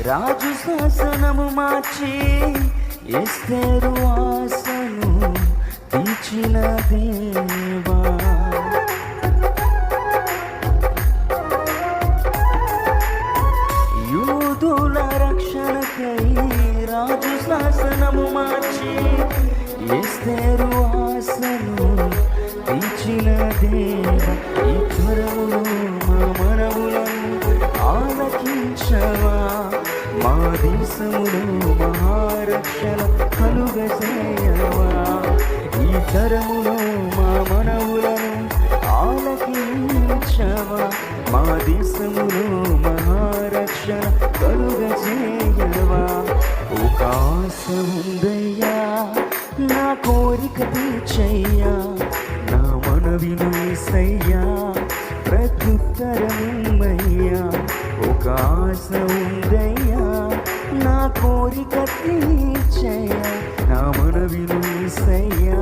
రాజు శాసనము మార్చి ఎస్తేరు ఆశను తీర్చిన దేవా, యూదుల రక్షణకై రాజు శాసనము మార్చి ఎస్తేరు ఆశను తీర్చిన దేవా, ఈ త్వరములో మా మనవులను ఆలకించవా, మా దేశములో మహారక్షణ కలుగజేయవా, ఈ తరములో మా మనవులను ఆలకించవా, మా దేశములో మహారక్షణ కలుగజేయవా. ఒక ఆశ ఉందయ్యా, నా కోరిక తీర్చయ్యా, నా మనవిను యేసయ్యా ప్రత్యుత్తరమయ్యా. ఒక ఆశ ఉందయ్యా, నా కోరిక తీర్చయ్యా, నా మనవిను యేసయ్యా